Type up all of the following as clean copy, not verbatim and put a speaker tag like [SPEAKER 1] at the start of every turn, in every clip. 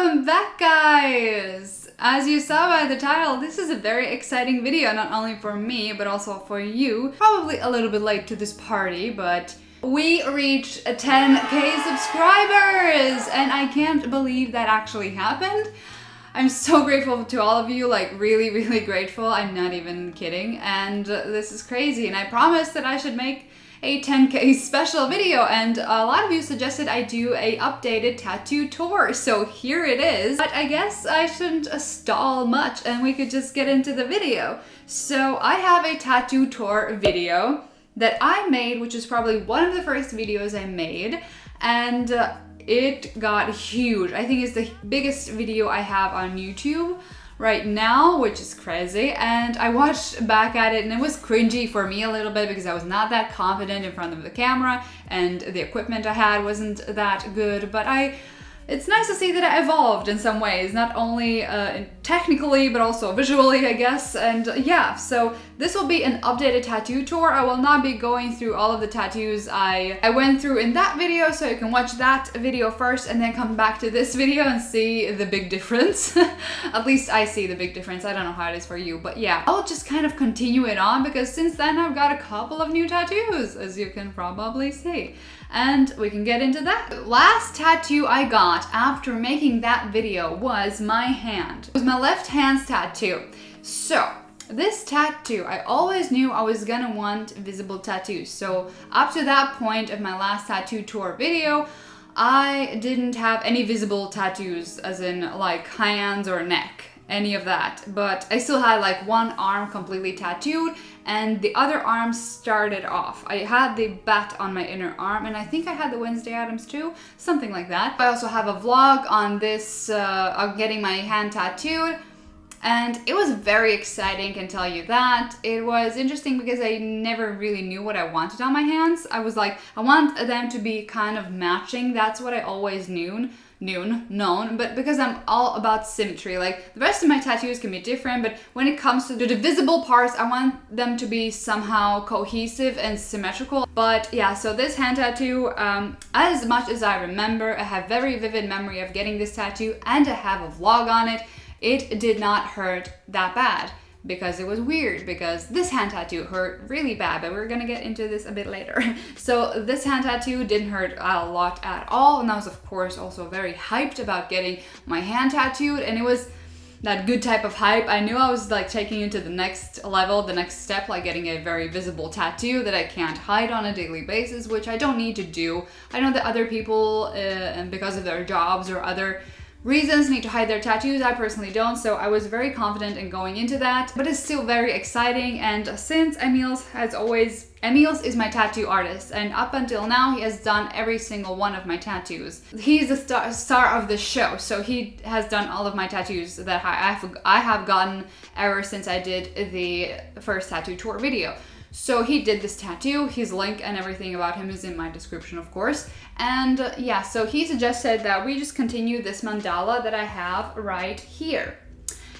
[SPEAKER 1] Welcome back, guys! As you saw by the title, this is a very exciting video, not only for me, but also for you. Probably a little bit late to this party, but we reached 10K subscribers! And I can't believe that actually happened. I'm so grateful to all of you, like really grateful. I'm not even kidding. And this is crazy. And I promised that I should make a 10K special video, and a lot of you suggested I do a updated tattoo tour, so here it is. But I guess I shouldn't stall much and we could just get into the video. So I have a tattoo tour video that I made, which is probably one of the first videos I made, and it got huge. I think it's the biggest video I have on YouTube right now, which is crazy. And I watched back at it and it was cringy for me a little bit because I was not that confident in front of the camera and the equipment I had wasn't that good, but it's nice to see that I evolved in some ways, not only technically but also visually, I guess. And yeah, so this will be an updated tattoo tour. I will not be going through all of the tattoos I went through in that video, so you can watch that video first and then come back to this video and see the big difference. At least I see the big difference. I don't know how it is for you, but yeah, I'll just kind of continue it on because since then I've got a couple of new tattoos, as you can probably see. And we can get into that. The last tattoo I got after making that video was my hand. It was my left hand's tattoo. So this tattoo, I always knew I was gonna want visible tattoos. So up to that point of my last tattoo tour video, I didn't have any visible tattoos, as in like hands or neck, any of that. But I still had like one arm completely tattooed and the other arm started off. I had the bat on my inner arm and I think I had the Wednesday Addams too, something like that. I also have a vlog on this, of getting my hand tattooed. And it was very exciting, can tell you that. It was interesting because I never really knew what I wanted on my hands. I was like, I want them to be kind of matching. That's what I always known, but because I'm all about symmetry, like the rest of my tattoos can be different, but when it comes to the visible parts, I want them to be somehow cohesive and symmetrical. But yeah, so this hand tattoo, as much as I remember, I have very vivid memory of getting this tattoo and I have a vlog on it. It did not hurt that bad because it was weird, because this hand tattoo hurt really bad, but we're gonna get into this a bit later. So this hand tattoo didn't hurt a lot at all, and I was of course also very hyped about getting my hand tattooed, and it was that good type of hype. I knew I was like taking it to the next level, the next step, like getting a very visible tattoo that I can't hide on a daily basis, which I don't need to do. I know that other people, and because of their jobs or other reasons, need to hide their tattoos. I personally don't, so I was very confident in going into that, but it's still very exciting. And since Emil's is my tattoo artist, and up until now he has done every single one of my tattoos. He's the star of the show, so he has done all of my tattoos that I have gotten ever since I did the first tattoo tour video. So he did this tattoo, his link and everything about him is in my description, of course. And yeah, so he suggested that we just continue this mandala that I have right here.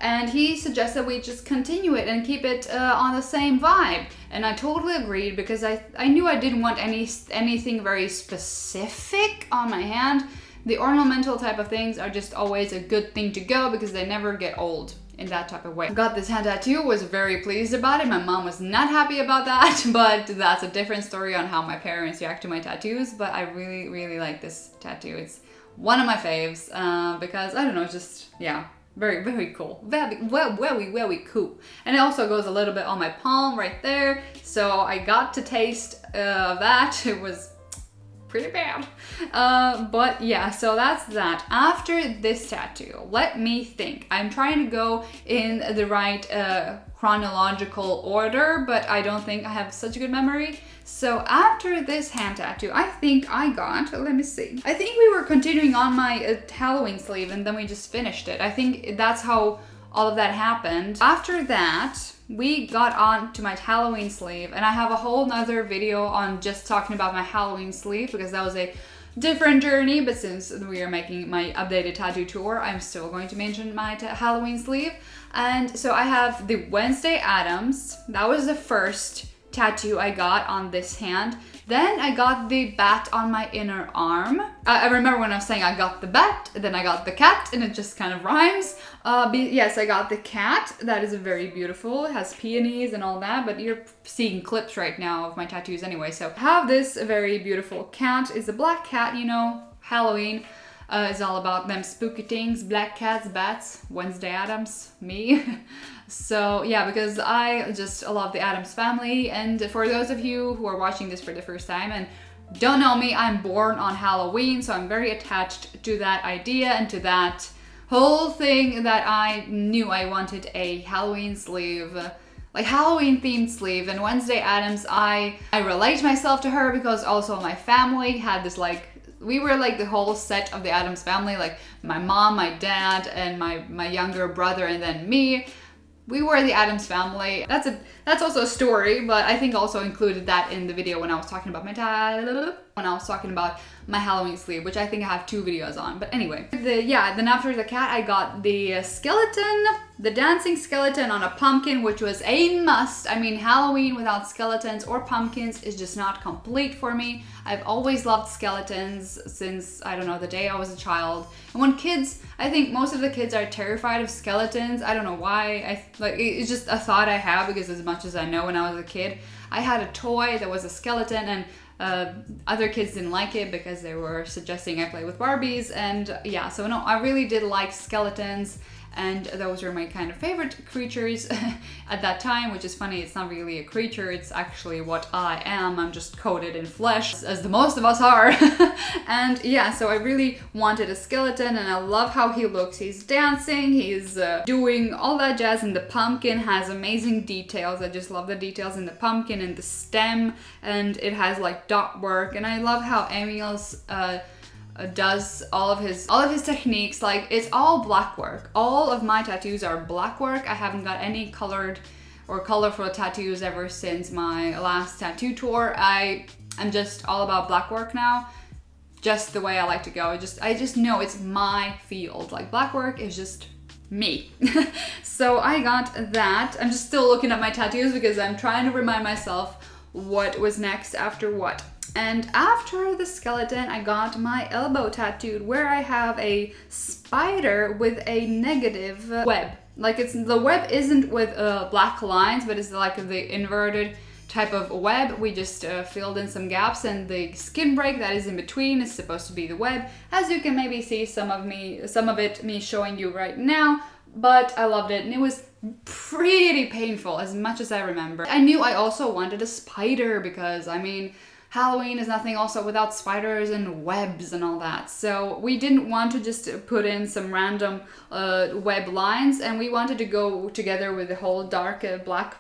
[SPEAKER 1] And he suggested we just continue it and keep it on the same vibe. And I totally agreed because I knew I didn't want anything very specific on my hand. The ornamental type of things are just always a good thing to go because they never get old in that type of way. Got this hand tattoo, was very pleased about it. My mom was not happy about that, but that's a different story on how my parents react to my tattoos. But I really like this tattoo. It's one of my faves because I don't know, just yeah, very cool, very cool. And it also goes a little bit on my palm right there, so I got to taste that. It was pretty bad. But yeah, so that's that. After this tattoo, let me think. I'm trying to go in the right chronological order, but I don't think I have such a good memory. So after this hand tattoo, I think I got, let me see. I think we were continuing on my Halloween sleeve and then we just finished it. I think that's how all of that happened. After that, we got on to my Halloween sleeve, and I have a whole nother video on just talking about my Halloween sleeve because that was a different journey, but since we are making my updated tattoo tour, I'm still going to mention my Halloween sleeve. And so I have the Wednesday Addams. That was the first tattoo I got on this hand. Then I got the bat on my inner arm. I remember when I was saying I got the bat, then I got the cat, and it just kind of rhymes. Yes, I got the cat. That is very beautiful. It has peonies and all that, but you're seeing clips right now of my tattoos anyway. So I have this very beautiful cat. It's a black cat, you know, Halloween. Is all about them spooky things, black cats, bats, Wednesday Addams, me. So yeah, because I just love the Addams family, and for those of you who are watching this for the first time and don't know me, I'm born on Halloween, so I'm very attached to that idea and to that whole thing that I knew I wanted a Halloween sleeve, like Halloween themed sleeve. And Wednesday Addams, I relate myself to her because also my family had this, like, we were like the whole set of the Addams family, like my mom, my dad, and my younger brother, and then me. We were the Addams family. That's also a story, but I think also included that in the video when I was talking about my Halloween sleeve, which I think I have 2 videos on. But anyway, then after the cat, I got the skeleton, the dancing skeleton on a pumpkin, which was a must. I mean, Halloween without skeletons or pumpkins is just not complete for me. I've always loved skeletons since, I don't know, the day I was a child. And when kids, I think most of the kids are terrified of skeletons. I don't know why. It's just a thought I have, because as much as I know, when I was a kid, I had a toy that was a skeleton, and other kids didn't like it because they were suggesting I play with Barbies. And yeah, so no, I really did like skeletons, and those were my kind of favorite creatures at that time, which is funny. It's not really a creature, it's actually what I am. I'm just coated in flesh, as the most of us are. And yeah, so I really wanted a skeleton, and I love how he looks. He's dancing, he's doing all that jazz, and the pumpkin has amazing details. I just love the details in the pumpkin and the stem, and it has like dot work. And I love how Emil's does all of his techniques. Like, it's all black work. All of my tattoos are black work. I haven't got any colored or colorful tattoos ever since my last tattoo tour. I'm just all about black work now, just the way I like to go. I just know it's my field. Like, black work is just me. So I got that. I'm just still looking at my tattoos because I'm trying to remind myself what was next after what. And after the skeleton, I got my elbow tattooed, where I have a spider with a negative web. Like, the web isn't with black lines, but it's like the inverted type of web. We just filled in some gaps, and the skin break that is in between is supposed to be the web. As you can maybe see some of it showing you right now. But I loved it, and it was pretty painful, as much as I remember. I knew I also wanted a spider because, I mean, Halloween is nothing also without spiders and webs and all that. So we didn't want to just put in some random web lines, and we wanted to go together with the whole dark black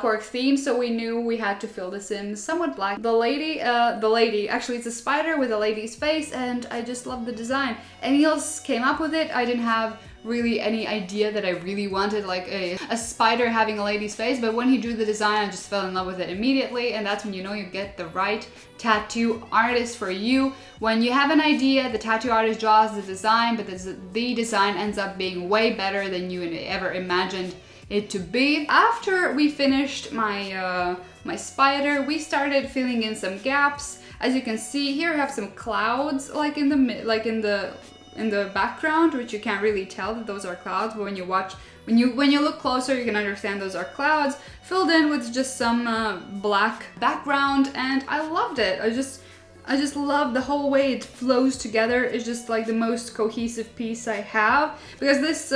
[SPEAKER 1] work theme. So we knew we had to fill this in somewhat black. The lady, actually it's a spider with a lady's face, and I just love the design. Emil's came up with it. I didn't have really any idea that I really wanted like a spider having a lady's face, but when he drew the design, I just fell in love with it immediately. And that's when you know you get the right tattoo artist for you. When you have an idea, the tattoo artist draws the design, but the design ends up being way better than you ever imagined it to be. After we finished my my spider, we started filling in some gaps. As you can see here, I have some clouds like in the background, which you can't really tell that those are clouds, but when you look closer, you can understand those are clouds filled in with just some black background, and I loved it. I just love the whole way it flows together. It's just like the most cohesive piece I have, because this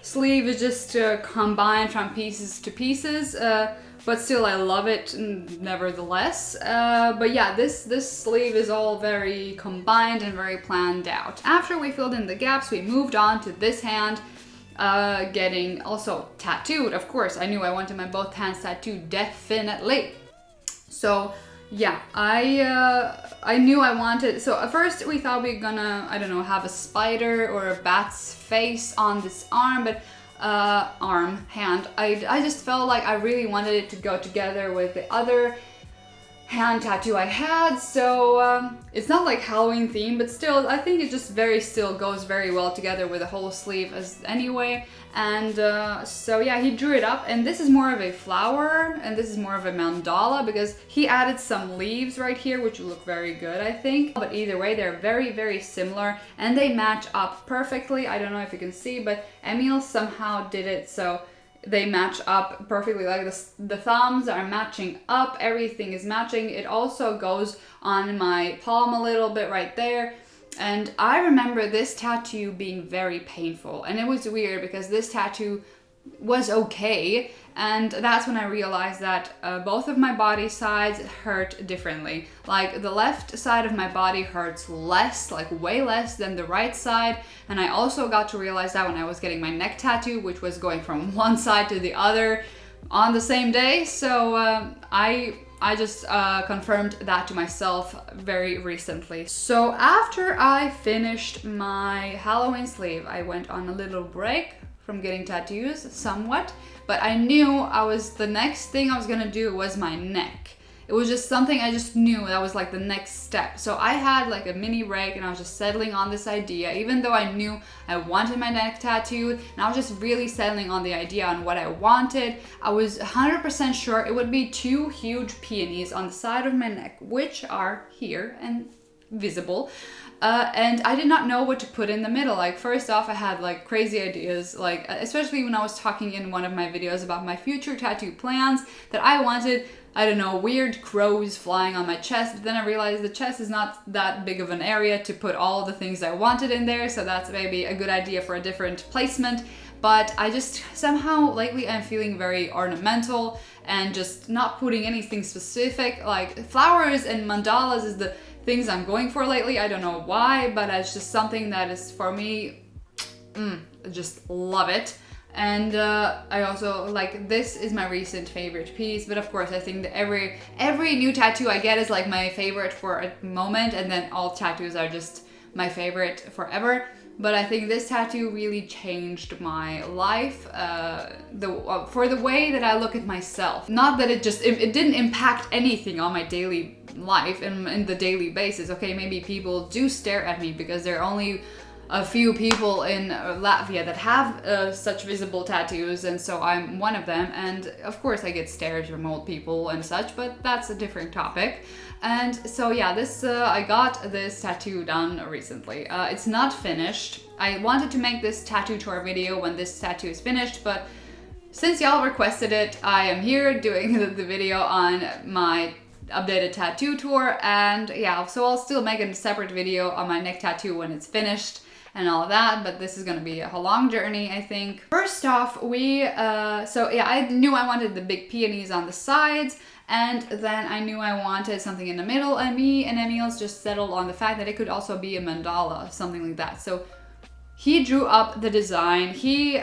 [SPEAKER 1] sleeve is just combined from pieces to pieces, but still I love it nevertheless. But yeah, this sleeve is all very combined and very planned out. After we filled in the gaps, we moved on to this hand, getting also tattooed. Of course, I knew I wanted my both hands tattooed, definitely. So yeah, I knew I wanted, so at first we thought we were gonna, I don't know, have a spider or a bat's face on this arm, but hand. I just felt like I really wanted it to go together with the other hand tattoo I had, so it's not like Halloween theme, but still I think it just still goes very well together with the whole sleeve as anyway. And so yeah, he drew it up, and this is more of a flower and this is more of a mandala because he added some leaves right here which look very good, I think. But either way, they're very similar and they match up perfectly. I don't know if you can see, but Emil somehow did it so they match up perfectly, like the thumbs are matching up, everything is matching. It also goes on my palm a little bit right there. And I remember this tattoo being very painful, and it was weird because this tattoo was okay, and that's when I realized that both of my body sides hurt differently. Like the left side of my body hurts less, like way less than the right side. And I also got to realize that when I was getting my neck tattoo, which was going from one side to the other on the same day. So I just confirmed that to myself very recently. So after I finished my Halloween sleeve, I went on a little break from getting tattoos somewhat, but I knew the next thing I was gonna do was my neck. It was just something I just knew that was like the next step. So I had like a mini break and I was just settling on this idea, even though I knew I wanted my neck tattooed, and I was just really settling on the idea on what I wanted. I was 100% sure it would be 2 huge peonies on the side of my neck, which are here and visible. And I did not know what to put in the middle. Like first off, I had like crazy ideas, like especially when I was talking in one of my videos about my future tattoo plans, that I wanted, I don't know, weird crows flying on my chest. But then I realized the chest is not that big of an area to put all the things I wanted in there, so that's maybe a good idea for a different placement. But I just somehow lately I'm feeling very ornamental and just not putting anything specific. Like flowers and mandalas is the things I'm going for lately. I don't know why, but it's just something that is for me, I just love it. And I also like, this is my recent favorite piece, but of course I think that every new tattoo I get is like my favorite for a moment, and then all tattoos are just my favorite forever. But I think this tattoo really changed my life for the way that I look at myself. Not that it didn't impact anything on my daily life and in the daily basis. Okay, maybe people do stare at me because there are only a few people in Latvia that have such visible tattoos, and so I'm one of them. And of course I get stares from old people and such, but that's a different topic. And so yeah, I got this tattoo done recently. It's not finished. I wanted to make this tattoo tour video when this tattoo is finished, but since y'all requested it, I am here doing the video on my updated tattoo tour. And yeah, so I'll still make a separate video on my neck tattoo when it's finished and all of that, but this is gonna be a long journey, I think. First off, so yeah, I knew I wanted the big peonies on the sides, and then I knew I wanted something in the middle, and me and Emil's just settled on the fact that it could also be a mandala, something like that. So he drew up the design.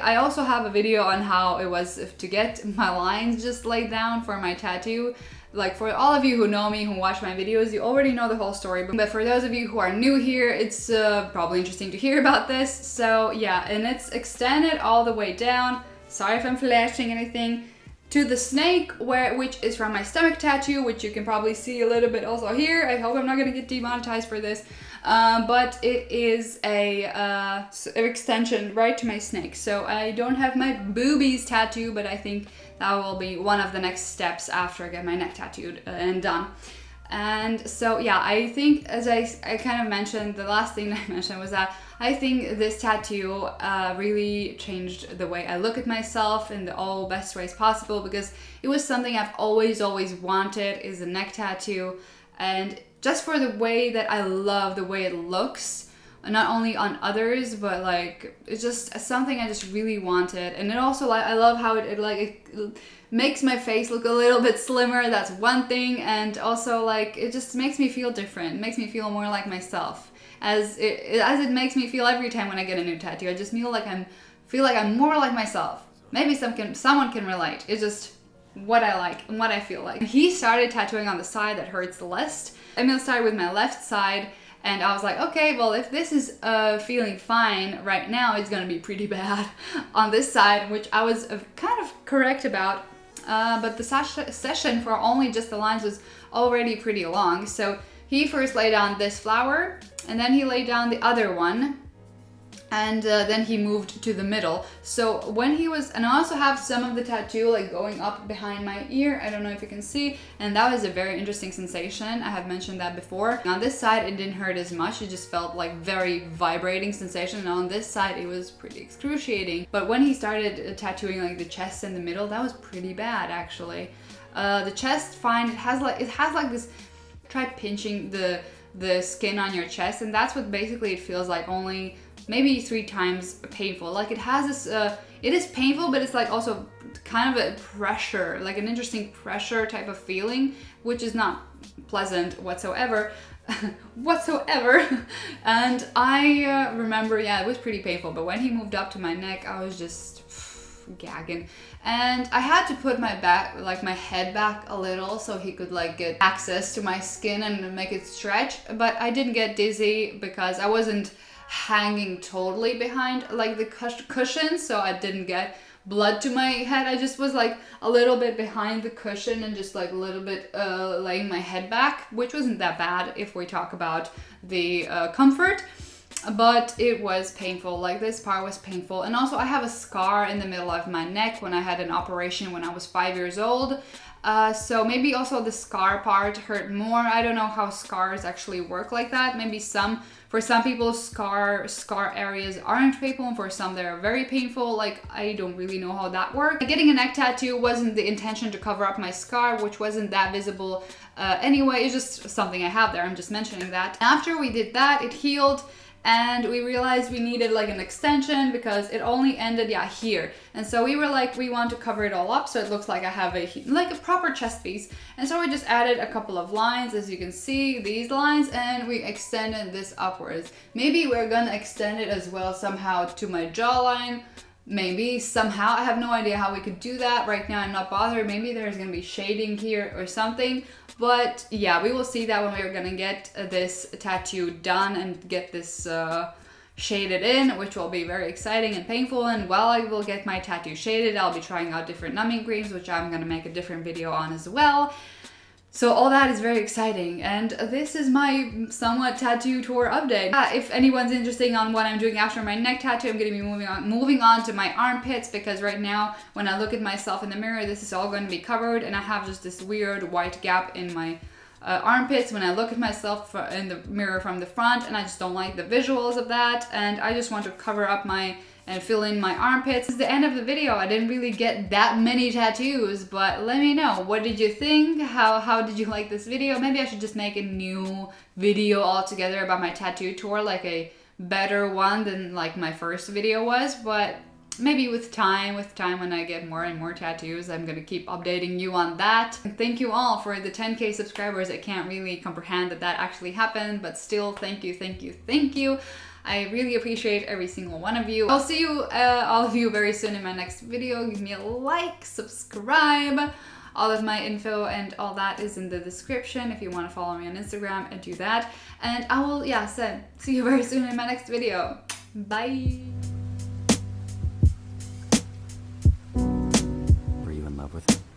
[SPEAKER 1] I also have a video on how it was to get my lines just laid down for my tattoo. Like for all of you who know me, who watch my videos, you already know the whole story. But for those of you who are new here, it's probably interesting to hear about this. So yeah, and it's extended all the way down. Sorry if I'm flashing anything. To the snake, which is from my stomach tattoo, which you can probably see a little bit also here. I hope I'm not gonna get demonetized for this. But it is an extension right to my snake. So I don't have my boobies tattoo, but I think that will be one of the next steps after I get my neck tattooed and done. And so yeah, I think, as I kind of mentioned, the last thing that I mentioned was that I think this tattoo really changed the way I look at myself in the all best ways possible, because it was something I've always wanted, is a neck tattoo. And just for the way that I love the way it looks, not only on others, but like it's just something I just really wanted. And it also, like, I love how it makes my face look a little bit slimmer. That's one thing. And also, like, it just makes me feel different. It makes me feel more like myself, as it makes me feel every time when I get a new tattoo. I just feel like I'm more like myself. Maybe someone can relate. It's just what I like and what I feel like. He started tattooing on the side that hurts the least. Emil started with my left side, and I was like, okay, well, if this is feeling fine right now, it's gonna be pretty bad on this side, which I was kind of correct about. but the session for only just the lines was already pretty long. So he first laid down this flower, and then he laid down the other one, and then he moved to the middle. So when he was, and I also have some of the tattoo like going up behind my ear, I don't know if you can see, and that was a very interesting sensation. I have mentioned that before. On this side it didn't hurt as much, it just felt like very vibrating sensation, and on this side it was pretty excruciating. But when he started tattooing like the chest in the middle, that was pretty bad actually. The chest, fine, it has like this, try pinching the skin on your chest, and that's what basically it feels like, only maybe 3 times painful. Like it has this, it is painful, but it's like also kind of a pressure, like an interesting pressure type of feeling, which is not pleasant whatsoever. And I remember, yeah, it was pretty painful, but when he moved up to my neck, I was just gagging, and I had to put my back, like my head back a little so he could like get access to my skin and make it stretch. But I didn't get dizzy because I wasn't hanging totally behind like the cushion, so I didn't get blood to my head. I just was like a little bit behind the cushion and just like a little bit laying my head back, which wasn't that bad if we talk about the comfort. But it was painful, like this part was painful. And also I have a scar in the middle of my neck when I had an operation when I was 5 years old. So maybe also the scar part hurt more. I don't know how scars actually work like that. Maybe for some people scar areas aren't painful, and for some they're very painful. Like I don't really know how that works. Getting a neck tattoo wasn't the intention to cover up my scar, which wasn't that visible anyway. It's just something I have there. I'm just mentioning that. After we did that, it healed. And we realized we needed like an extension because it only ended, yeah, here. And so we were like, we want to cover it all up so it looks like I have like a proper chest piece. And so we just added a couple of lines, as you can see, these lines, and we extended this upwards. Maybe we're gonna extend it as well somehow to my jawline. Maybe somehow, I have no idea how we could do that. Right now I'm not bothered. Maybe there's gonna be shading here or something. But yeah, we will see that when we're gonna get this tattoo done and get this shaded in, which will be very exciting and painful. And while I will get my tattoo shaded, I'll be trying out different numbing creams, which I'm gonna make a different video on as well. So all that is very exciting, and this is my somewhat tattoo tour update. If anyone's interested on what I'm doing after my neck tattoo, I'm going to be moving on to my armpits, because right now when I look at myself in the mirror, this is all going to be covered, and I have just this weird white gap in my armpits when I look at myself in the mirror from the front, and I just don't like the visuals of that, and I just want to cover up and fill in my armpits. This is the end of the video. I didn't really get that many tattoos, but let me know. What did you think? How did you like this video? Maybe I should just make a new video altogether about my tattoo tour, like a better one than like my first video was, but maybe with time when I get more and more tattoos, I'm gonna keep updating you on that. And thank you all for the 10K subscribers. I can't really comprehend that actually happened, but still, thank you. I really appreciate every single one of you. I'll see you, all of you, very soon in my next video. Give me a like, subscribe. All of my info and all that is in the description if you want to follow me on Instagram, and do that. And I will, see you very soon in my next video. Bye.
[SPEAKER 2] Were you in love with him?